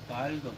Caldo.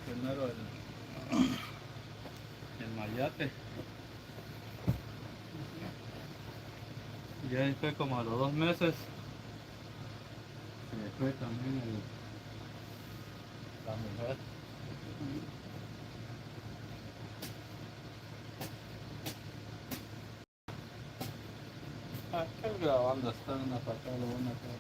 Primero el mayate. Ya después como a los 2 meses se fue también la mujer. Acá grabando está una patada una cosa.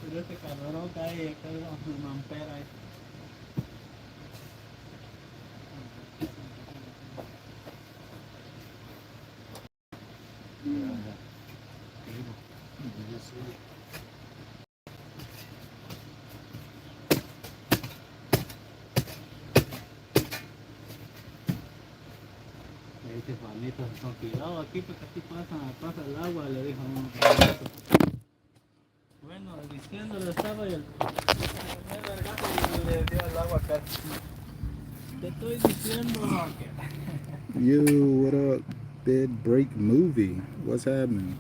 Pero este calor cae, acá hay una mampera ahí. Este Juanito se son cuidado aquí porque aquí pasa el agua, le dijo uno. Bueno, diciéndole estaba y el vergazo le dio el agua acá. Te estoy diciendo que... Yo, what up? Bed break movie. What's happening?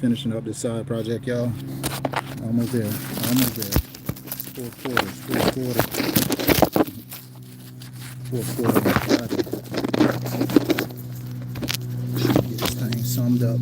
Finishing up this side project, y'all. Almost there. Almost there. It's fourth quarter. Fourth quarter of the project. Get this thing summed up.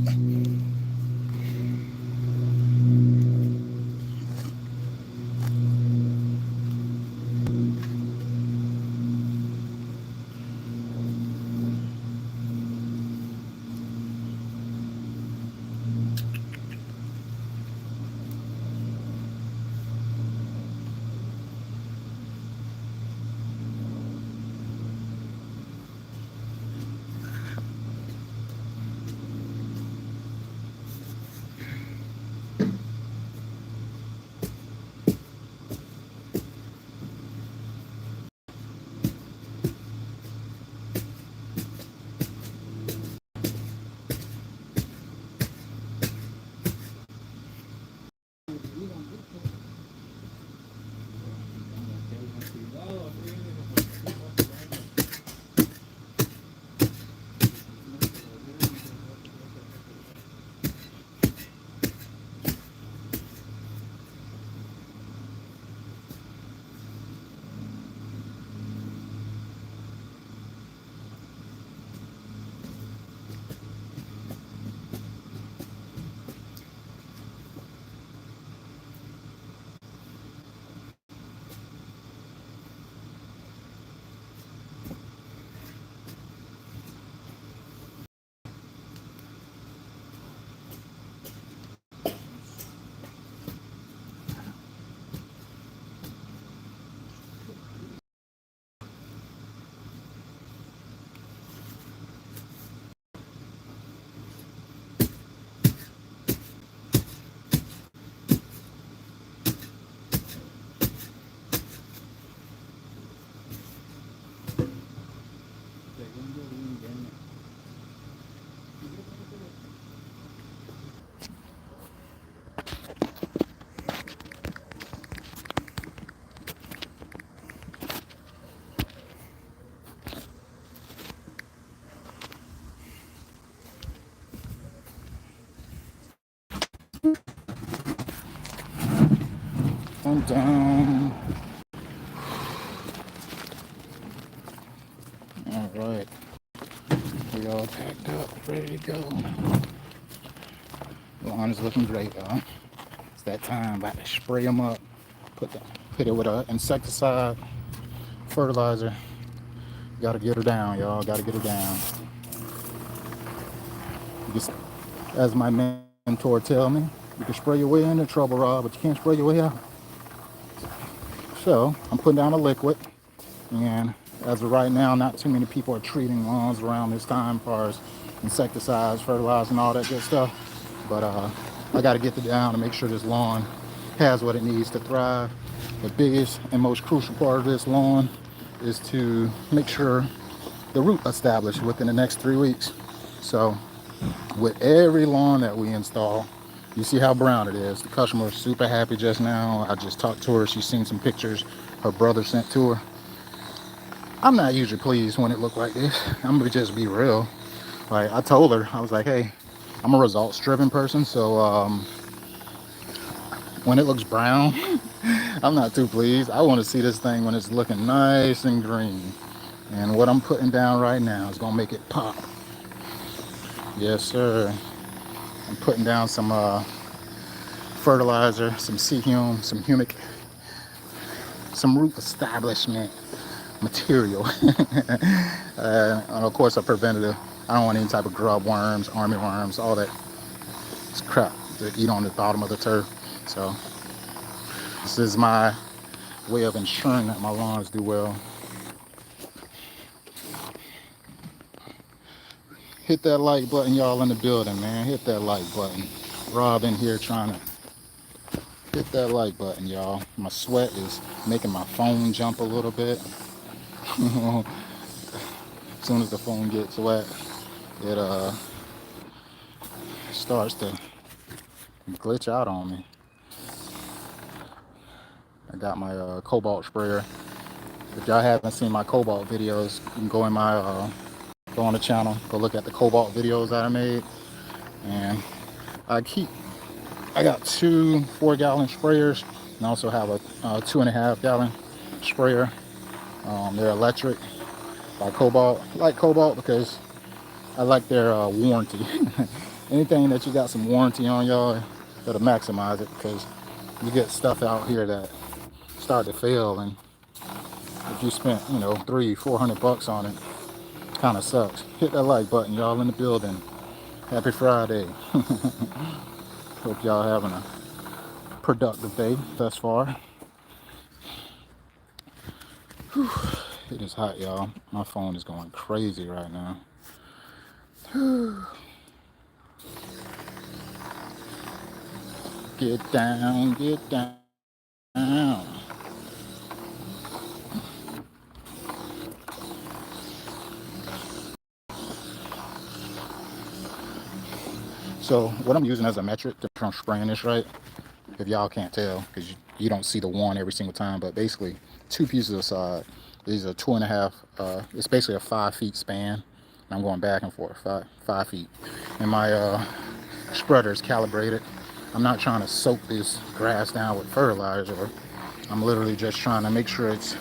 I'm down. All right. We all packed up, ready to go. Lawn is looking great, y'all. It's that time. About to spray them up. Hit it with an insecticide, fertilizer. Gotta get her down, y'all. Gotta get her down. Just, as my mentor tell me, you can spray your way into trouble, Rob, but you can't spray your way out. So I'm putting down a liquid, and as of right now, not too many people are treating lawns around this time as far as insecticides, fertilizer, and all that good stuff. But I got to get it down to make sure this lawn has what it needs to thrive. The biggest and most crucial part of this lawn is to make sure the root established within the next 3 weeks. So with every lawn that we install, you see how brown it is. The customer is super happy just now. I just talked to her. She's seen some pictures her brother sent to her. I'm not usually pleased when it looked like this. I'm gonna just be real. Like I told her, I was like, hey, I'm a results driven person, so when it looks brown, I'm not too pleased. I want to see this thing when it's looking nice and green. And what I'm putting down right now is gonna make it pop. Yes, sir. I'm putting down some fertilizer, some hume, some humic, some root establishment material. And of course a preventative. I don't want any type of grub worms, army worms, all that crap to eat on the bottom of the turf. So this is my way of ensuring that my lawns do well. Hit that like button, y'all in the building, man. Hit that like button. Rob in here trying to hit that like button, y'all. My sweat is making my phone jump a little bit. As soon as the phone gets wet, it starts to glitch out on me. I got my cobalt sprayer. If y'all haven't seen my cobalt videos, you can go in my go on the channel, go look at the cobalt videos that I made. And I got two 4-gallon sprayers, and I also have a 2.5-gallon sprayer. They're electric by Cobalt. I like Cobalt because I like their warranty. Anything that you got some warranty on, y'all, that'll maximize it, because you get stuff out here that start to fail, and if you spent, $300-400 on it, kind of sucks. Hit that like button, y'all in the building. Happy Friday. Hope y'all having a productive day thus far. Whew. It is hot, y'all. My phone is going crazy right now. Get down, get down. So what I'm using as a metric to from spraying this, right, if y'all can't tell, because you don't see the one every single time, but basically 2 pieces aside. These are 2.5, it's basically a 5 feet span. I'm going back and forth, five feet. And my spreader is calibrated. I'm not trying to soak this grass down with fertilizer. I'm literally just trying to make sure it's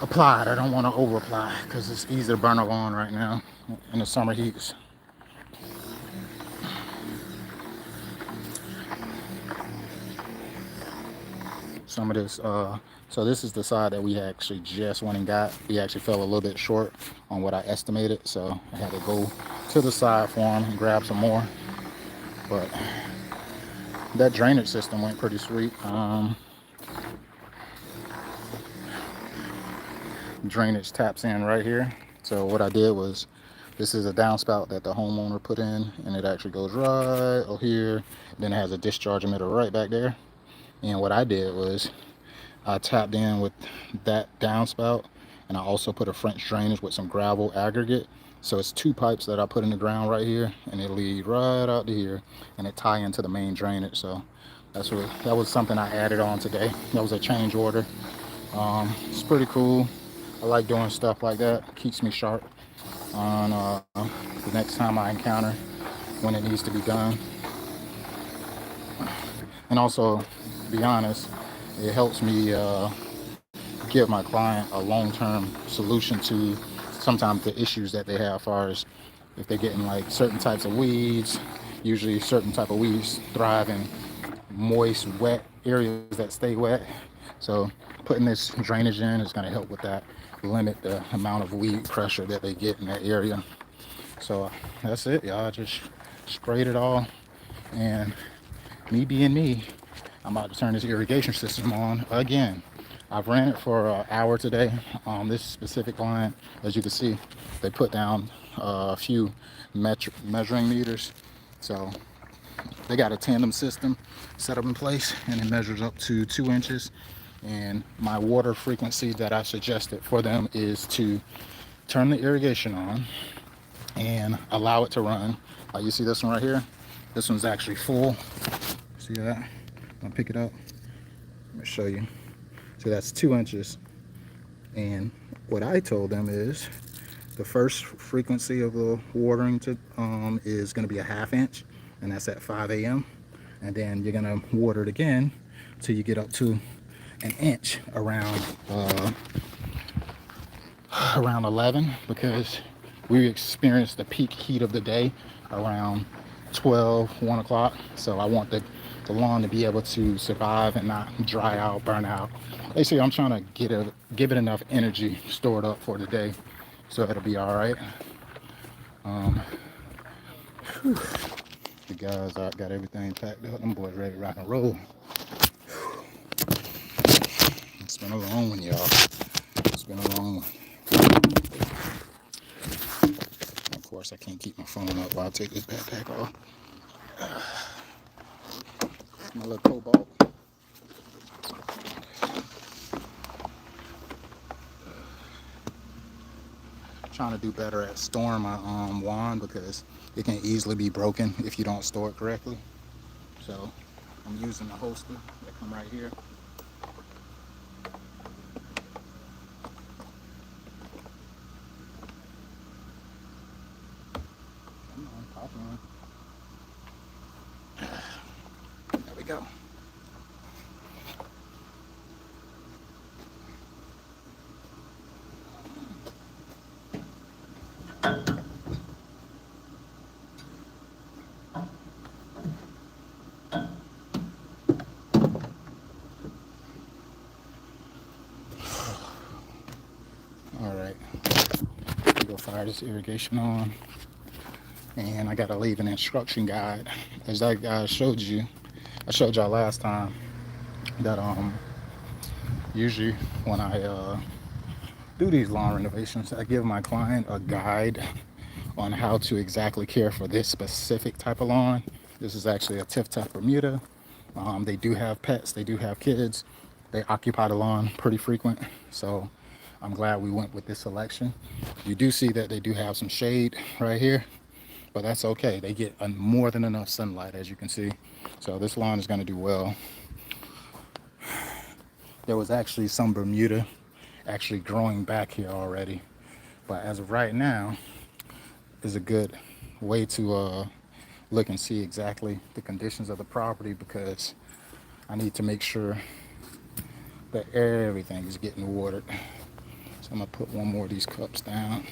applied. I don't want to over apply because it's easy to burn a lawn right now in the summer heats. Some of this, so this is the side that we actually just went and got. We actually fell a little bit short on what I estimated, so I had to go to the side for them and grab some more. But that drainage system went pretty sweet. Drainage taps in right here. So what I did was, this is a downspout that the homeowner put in, and it actually goes right over here. Then it has a discharge emitter right back there. And what I did was I tapped in with that downspout, and I also put a French drainage with some gravel aggregate. So it's 2 pipes that I put in the ground right here, and it lead right out to here, and it tie into the main drainage. So that was something I added on today. That was a change order. It's pretty cool. I like doing stuff like that. Keeps me sharp on the next time I encounter when it needs to be done. And also, to be honest, it helps me give my client a long-term solution to sometimes the issues that they have, as far as if they're getting like certain types of weeds. Usually certain type of weeds thrive in moist, wet areas that stay wet. So putting this drainage in is going to help with that, limit the amount of weed pressure that they get in that area. So that's it, y'all. Just sprayed it all, and me being me, I'm about to turn this irrigation system on again. I've ran it for an hour today. This specific line, as you can see, they put down a few measuring meters. So they got a tandem system set up in place, and it measures up to 2 inches. And my water frequency that I suggested for them is to turn the irrigation on and allow it to run. Like you see this one right here, this one's actually full. See that? I'll pick it up. Let me show you. So that's 2 inches. And what I told them is the first frequency of the watering is going to be a 1/2 inch, and that's at 5 a.m. And then you're going to water it again till you get up to an inch around 11, because we experienced the peak heat of the day around 12, 1 o'clock. So I want the lawn to be able to survive and not dry out, burn out. Basically, I'm trying to give it enough energy stored up for the day, so it'll be all right. The guys got everything packed up. Them boys ready to rock and roll. It's been a long one, y'all. It's been a long one. Of course, I can't keep my phone up while I take this backpack off. My little cobalt. Trying to do better at storing my wand, because it can easily be broken if you don't store it correctly. So I'm using the holster that come right here. Come on, pop on. There we go. All right, go fire this irrigation on, and I gotta leave an instruction guide. As that guy showed you, I showed y'all last time that usually when I do these lawn renovations, I give my client a guide on how to exactly care for this specific type of lawn. This is actually a Tif Bermuda. They do have pets, they do have kids, they occupy the lawn pretty frequent, so I'm glad we went with this selection. You do see that they do have some shade right here, but that's okay. They get more than enough sunlight, as you can see. So this lawn is going to do well. There was actually some Bermuda actually growing back here already, but as of right now is a good way to look and see exactly the conditions of the property, because I need to make sure that everything is getting watered. So I'm gonna put one more of these cups down.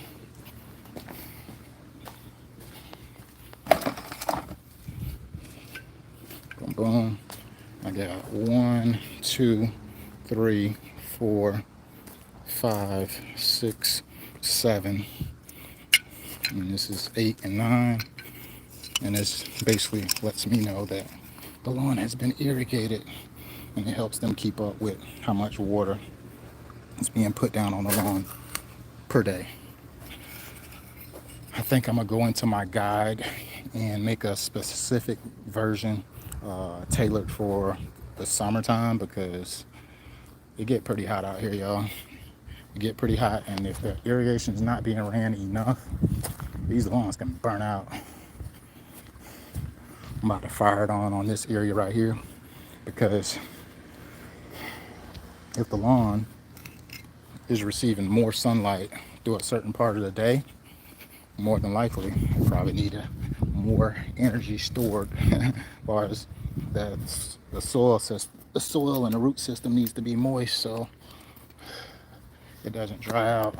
Boom, boom. I got 1, 2, 3, 4, 5, 6, 7. And this is 8 and 9. And this basically lets me know that the lawn has been irrigated, and it helps them keep up with how much water is being put down on the lawn per day. I think I'm gonna go into my guide and make a specific version tailored for the summertime, because it get pretty hot out here, y'all. It get pretty hot, and if the irrigation is not being ran enough, these lawns can burn out. I'm about to fire it on this area right here, because if the lawn is receiving more sunlight through a certain part of the day, more than likely, you probably need more energy stored as far as That's the soil system. The soil and the root system needs to be moist so it doesn't dry out.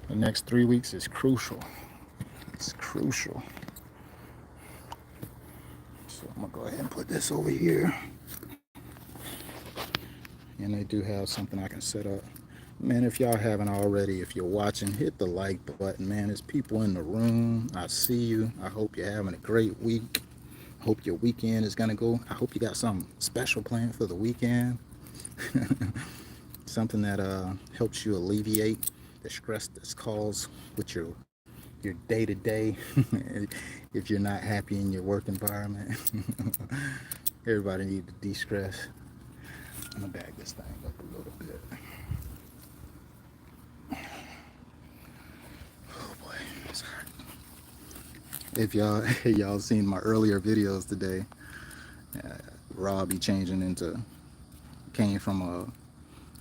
The next 3 weeks is crucial. It's crucial. So I'm gonna go ahead and put this over here. And they do have something I can set up. Man, if y'all haven't already, if you're watching, hit the like button, man. There's people in the room. I see you. I hope you're having a great week. I hope your weekend is gonna go. I hope you got something special planned for the weekend. Something that helps you alleviate the stress that's caused with your day-to-day if you're not happy in your work environment. Everybody needs to de-stress. I'm gonna bag this thing up a little bit. Oh boy, it's hard. If y'all seen my earlier videos today, Rob be changing into, came from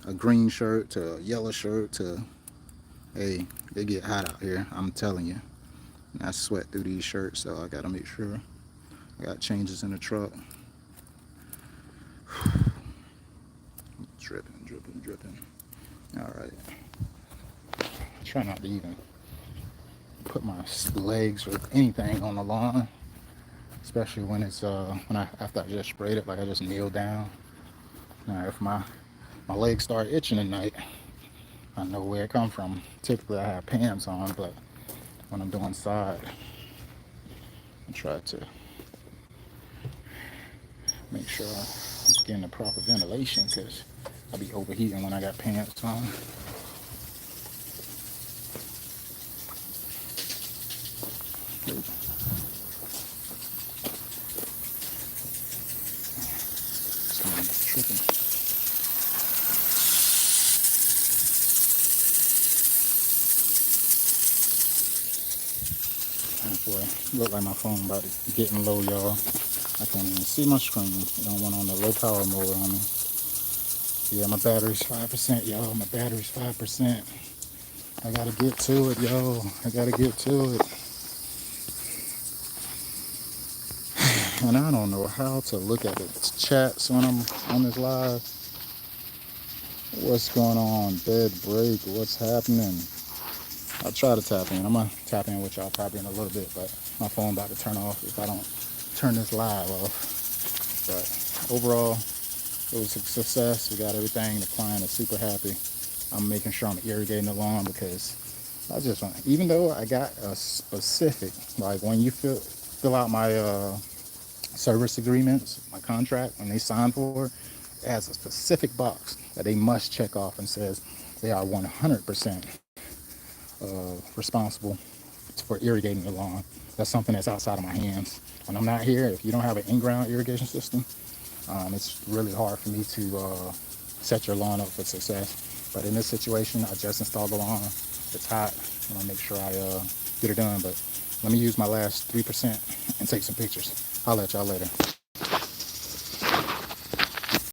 a green shirt to a yellow shirt to, hey, they get hot out here, I'm telling you. And I sweat through these shirts, so I gotta make sure I got changes in the truck. Dripping, dripping, dripping. All right. Try not to even put my legs or anything on the lawn, especially when it's after I just sprayed it, like I just kneel down. Now, if my legs start itching at night, I know where it come from. Typically, I have pants on, but when I'm doing side, I try to make sure I'm getting the proper ventilation because I'll be overheating when I got pants on. Tripping. Oh boy, look like my phone about to getting low, y'all. I can't even see my screen. I don't want on the low power mode on me. Yeah, my battery's 5%, y'all. My battery's 5%. I gotta get to it, yo. I gotta get to it. And I don't know how to look at the chats when I'm on this live. What's going on? Bed break. What's happening? I'll try to tap in. I'm gonna tap in with y'all probably in a little bit, but my phone about to turn off if I don't turn this live off. But overall, it was a success. We got everything. The client is super happy. I'm making sure I'm irrigating the lawn because I just want, even though I got a specific, like when you fill out my service agreements, my contract, when they sign for it, it has a specific box that they must check off and says they are 100% responsible for irrigating the lawn. That's something that's outside of my hands. When I'm not here, if you don't have an in-ground irrigation system, it's really hard for me to set your lawn up for success. But in this situation, I just installed the lawn. It's hot. I want to make sure I get it done. But let me use my last 3% and take some pictures. I'll let y'all later.